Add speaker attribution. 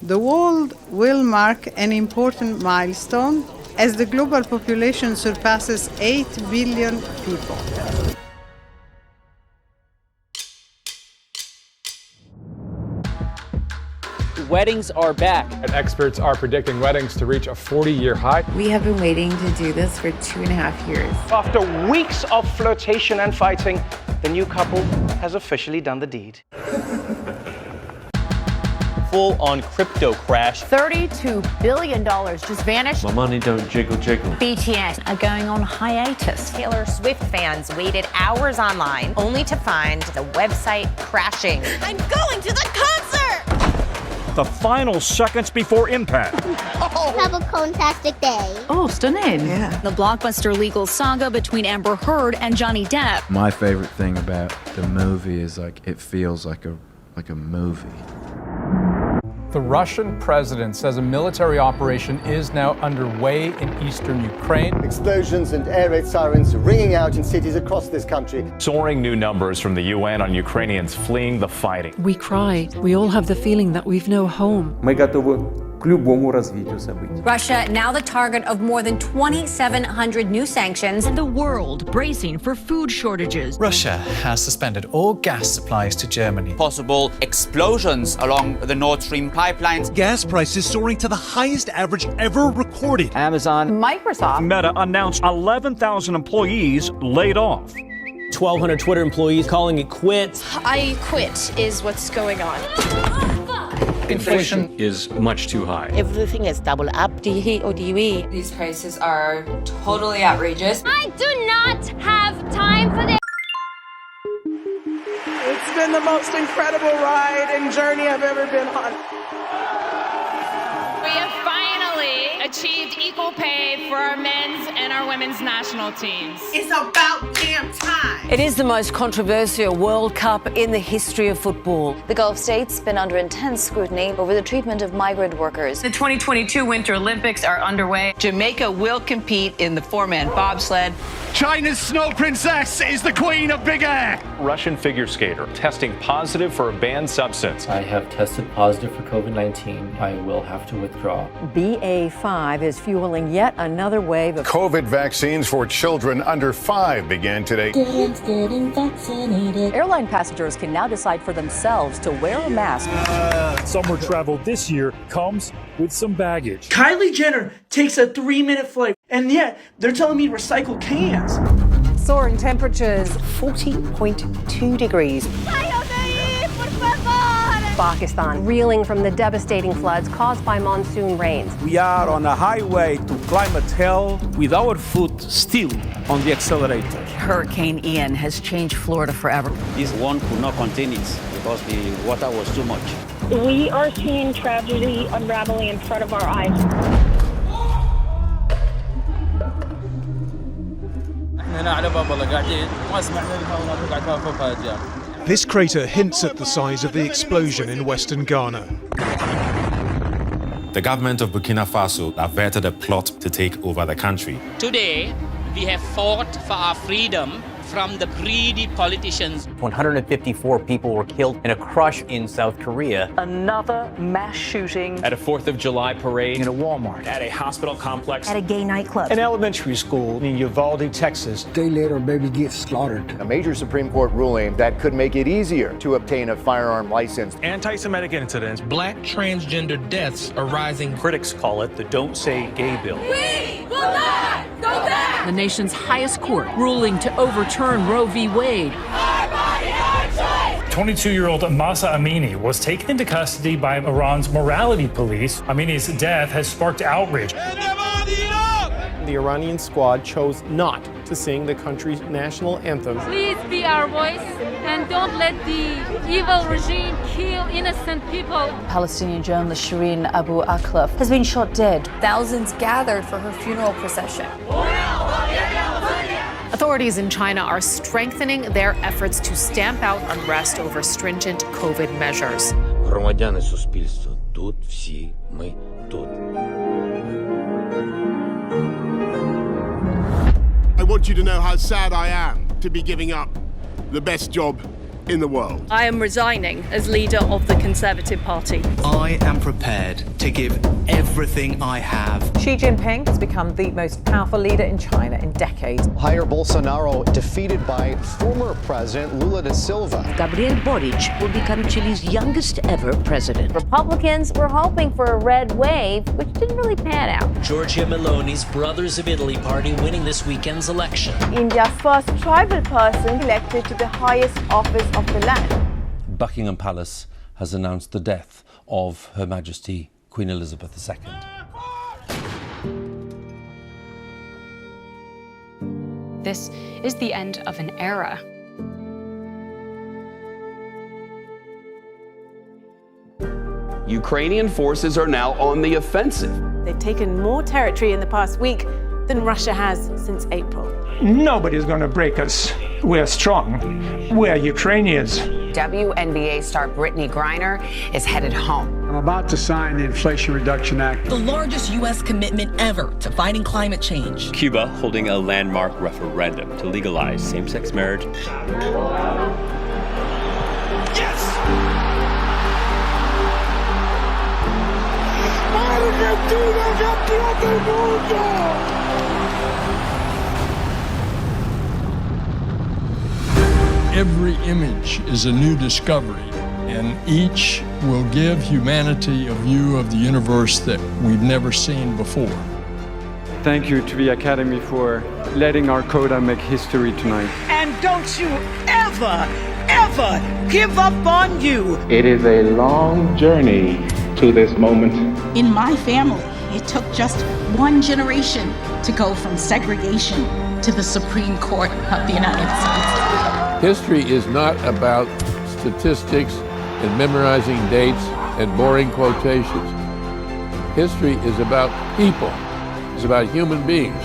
Speaker 1: The world will mark an important milestone as the global population surpasses 8 billion people.
Speaker 2: Weddings are back.
Speaker 3: And experts are predicting weddings to reach a 40-year high.
Speaker 4: We have been waiting to do this for 2.5 years.
Speaker 5: After weeks of flirtation and fighting, the new couple has officially done the deed.
Speaker 2: Full-on crypto crash.
Speaker 6: $32 billion just vanished.
Speaker 7: My money don't jiggle jiggle.
Speaker 6: BTS are going on hiatus.
Speaker 8: Taylor Swift fans waited hours online only to find the website crashing.
Speaker 9: I'm going to the concert!
Speaker 10: The final seconds before impact.
Speaker 11: Have a fantastic day.
Speaker 6: Oh, stunning.
Speaker 1: Yeah.
Speaker 12: The blockbuster legal saga between Amber Heard and Johnny Depp.
Speaker 13: My favorite thing about the movie is it feels like a movie.
Speaker 3: The Russian president says a military operation is now underway in eastern Ukraine.
Speaker 14: Explosions and air raid sirens ringing out in cities across this country.
Speaker 15: Soaring new numbers from the UN on Ukrainians fleeing the fighting.
Speaker 16: We cry. We all have the feeling that we've no home.
Speaker 7: Мы готовы к любому развитию событий.
Speaker 12: Russia now the target of more than 2,700 new sanctions.
Speaker 16: The world bracing for food shortages.
Speaker 17: Russia has suspended all gas supplies to Germany.
Speaker 2: Possible explosions along the Nord Stream pipelines.
Speaker 10: Gas prices soaring to the highest average ever recorded.
Speaker 2: Amazon.
Speaker 6: Microsoft.
Speaker 10: Meta announced 11,000 employees laid off.
Speaker 2: 1,200 Twitter employees calling it quits.
Speaker 9: I quit is what's going on.
Speaker 7: Inflation is much too high.
Speaker 8: Everything is double up.
Speaker 4: These prices are totally outrageous.
Speaker 9: I do not have time for this.
Speaker 5: It's been the most incredible ride and journey I've ever been on.
Speaker 6: We have finally achieved equal pay for our men's and our women's national teams.
Speaker 9: It's about damn time.
Speaker 4: It is the most controversial World Cup in the history of football.
Speaker 12: The Gulf states been under intense scrutiny over the treatment of migrant workers.
Speaker 6: The 2022 Winter Olympics are underway.
Speaker 4: Jamaica will compete in the four-man bobsled.
Speaker 10: China's snow princess is the queen of big air.
Speaker 15: Russian figure skater testing positive for a banned substance.
Speaker 7: I have tested positive for COVID-19. I will have to withdraw.
Speaker 4: BA5 is fueling yet another wave of
Speaker 18: COVID vaccines for children under 5 began today.
Speaker 11: Getting vaccinated.
Speaker 4: Airline passengers can now decide for themselves to wear a mask.
Speaker 10: Summer travel this year comes with some baggage.
Speaker 5: Kylie Jenner takes a 3-minute flight, and yet they're telling me to recycle cans.
Speaker 4: Soaring temperatures, 40.2 degrees. Pakistan reeling from the devastating floods caused by monsoon rains.
Speaker 10: We are on a highway to climate hell with our foot still on the accelerator.
Speaker 4: Hurricane Ian has changed Florida forever.
Speaker 2: This one could not contain it because the water was too much.
Speaker 11: We are seeing tragedy unraveling in front of our eyes.
Speaker 10: This crater hints at the size of the explosion in western Ghana.
Speaker 15: The government of Burkina Faso averted a plot to take over the country.
Speaker 6: Today, we have fought for our freedom from the greedy politicians.
Speaker 2: 154 people were killed in a crush in South Korea.
Speaker 4: Another mass shooting
Speaker 15: At a 4th of July parade.
Speaker 5: In a Walmart.
Speaker 15: At a hospital complex.
Speaker 4: at a gay nightclub.
Speaker 5: An elementary school in Uvalde, Texas.
Speaker 14: Day later, baby gets slaughtered. A major Supreme Court ruling that could make it easier to obtain a firearm license.
Speaker 10: Anti-Semitic incidents.
Speaker 17: Black transgender deaths are rising.
Speaker 15: Critics call it the Don't Say Gay bill.
Speaker 9: We will not go back.
Speaker 16: The nation's highest court ruling to overturn Roe v. Wade.
Speaker 10: 22-year-old Mahsa Amini was taken into custody by Iran's morality police. Amini's death has sparked outrage.
Speaker 5: The Iranian squad chose not to sing the country's national anthem.
Speaker 6: Please be our voice and don't let the evil regime kill innocent people.
Speaker 4: Palestinian journalist Shireen Abu Akleh has been shot dead.
Speaker 12: Thousands gathered for her funeral procession.
Speaker 6: Authorities in China are strengthening their efforts to stamp out unrest over stringent COVID measures.
Speaker 7: Громадяни суспільства, тут всі ми тут.
Speaker 18: I want you to know how sad I am to be giving up the best job in the world.
Speaker 19: I am resigning as leader of the Conservative Party.
Speaker 17: I am prepared to give everything I have.
Speaker 20: Xi Jinping has become the most powerful leader in China in decades.
Speaker 14: Jair Bolsonaro defeated by former President Lula da Silva.
Speaker 21: Gabriel Boric will become Chile's youngest ever president.
Speaker 22: Republicans were hoping for a red wave, which didn't really pan out.
Speaker 23: Giorgia Meloni's Brothers of Italy party winning this weekend's election.
Speaker 11: India's first tribal person elected to the highest office of the land.
Speaker 24: Buckingham Palace has announced the death of Her Majesty Queen Elizabeth II.
Speaker 25: This is the end of an era.
Speaker 26: Ukrainian forces are now on the offensive.
Speaker 27: They've taken more territory in the past week than Russia has since April.
Speaker 28: Nobody's going to break us. We're strong. We're Ukrainians.
Speaker 8: WNBA star Brittany Griner is headed home.
Speaker 29: I'm about to sign the Inflation Reduction Act,
Speaker 16: the largest U.S. commitment ever to fighting climate change.
Speaker 30: Cuba holding a landmark referendum to legalize same-sex marriage.
Speaker 9: Yes!
Speaker 31: Every image is a new discovery, and each will give humanity a view of the universe that we've never seen before.
Speaker 32: Thank you to the Academy for letting our coda make history tonight.
Speaker 33: And don't you ever, ever give up on you.
Speaker 34: It is a long journey to this moment.
Speaker 35: In my family, it took just one generation to go from segregation to the Supreme Court of the United States.
Speaker 36: History is not about statistics and memorizing dates and boring quotations. History is about people. It's about human beings.